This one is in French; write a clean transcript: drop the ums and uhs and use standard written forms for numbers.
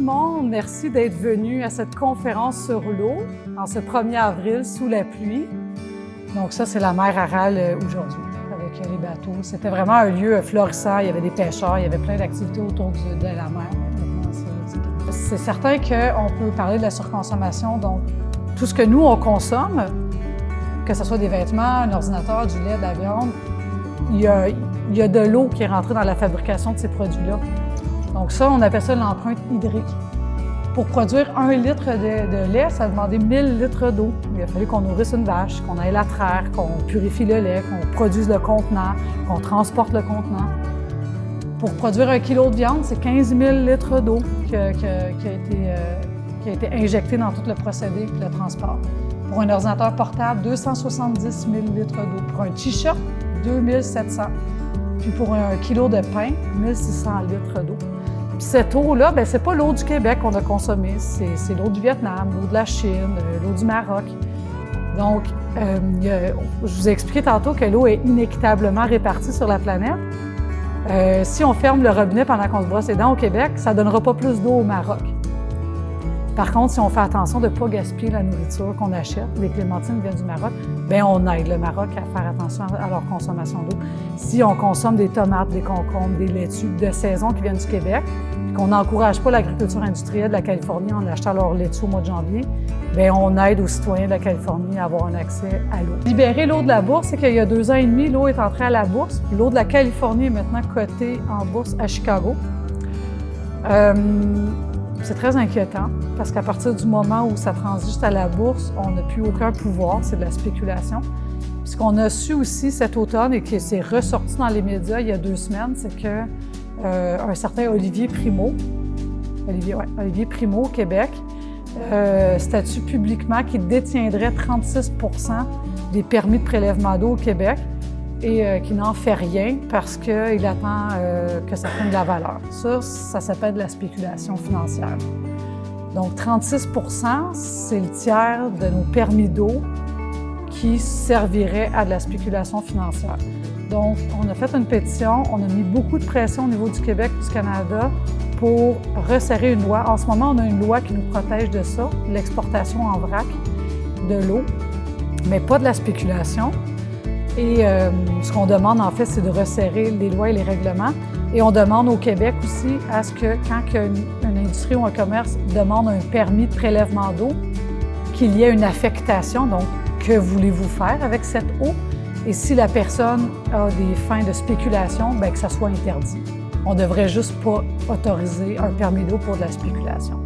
monde, merci d'être venu à cette conférence sur l'eau en ce 1er avril sous la pluie. Donc ça, c'est la mer Aral aujourd'hui avec les bateaux. C'était vraiment un lieu florissant, il y avait des pêcheurs, il y avait plein d'activités autour de la mer. C'est certain qu'on peut parler de la surconsommation, donc tout ce que nous, on consomme, que ce soit des vêtements, un ordinateur, du lait, de la viande, il y a de l'eau qui est rentrée dans la fabrication de ces produits-là. Donc ça, on appelle ça l'empreinte hydrique. Pour produire 1 litre de lait, ça a demandé 1000 litres d'eau. Il a fallu qu'on nourrisse une vache, qu'on aille la traire, qu'on purifie le lait, qu'on produise le contenant, qu'on transporte le contenant. Pour produire 1 kilo de viande, c'est 15 000 litres d'eau qui a été injectée dans tout le procédé et le transport. Pour un ordinateur portable, 270 000 litres d'eau. Pour un T-shirt, 2700. Puis pour 1 kilo de pain, 1600 litres d'eau. Puis cette eau-là, bien, c'est pas l'eau du Québec qu'on a consommée, c'est l'eau du Vietnam, l'eau de la Chine, l'eau du Maroc. Donc, je vous ai expliqué tantôt que l'eau est inéquitablement répartie sur la planète. Si on ferme le robinet pendant qu'on se brosse les dents au Québec, ça ne donnera pas plus d'eau au Maroc. Par contre, si on fait attention de ne pas gaspiller la nourriture qu'on achète, les clémentines viennent du Maroc, bien, on aide le Maroc à faire attention à leur consommation d'eau. Si on consomme des tomates, des concombres, des laitues de saison qui viennent du Québec, puis qu'on n'encourage pas l'agriculture industrielle de la Californie en achetant leur laitue au mois de janvier, bien, on aide aux citoyens de la Californie à avoir un accès à l'eau. Libérer l'eau de la bourse, c'est qu'il y a 2 ans et demi, l'eau est entrée à la bourse. L'eau de la Californie est maintenant cotée en bourse à Chicago. C'est très inquiétant parce qu'à partir du moment où ça transite à la bourse, on n'a plus aucun pouvoir, c'est de la spéculation. Puis ce qu'on a su aussi cet automne et qui s'est ressorti dans les médias il y a 2 semaines, c'est qu'un certain Olivier Primo au Québec, statue publiquement qu'il détiendrait 36 % des permis de prélèvement d'eau au Québec et qui n'en fait rien parce qu'il attend que ça prenne de la valeur. Ça s'appelle de la spéculation financière. Donc 36 %, c'est le tiers de nos permis d'eau qui servirait à de la spéculation financière. Donc, on a fait une pétition, on a mis beaucoup de pression au niveau du Québec et du Canada pour resserrer une loi. En ce moment, on a une loi qui nous protège de ça, l'exportation en vrac de l'eau, mais pas de la spéculation. Et ce qu'on demande, en fait, c'est de resserrer les lois et les règlements. Et on demande au Québec aussi à ce que, quand une industrie ou un commerce demande un permis de prélèvement d'eau, qu'il y ait une affectation. Donc, que voulez-vous faire avec cette eau? Et si la personne a des fins de spéculation, bien que ça soit interdit. On ne devrait juste pas autoriser un permis d'eau pour de la spéculation.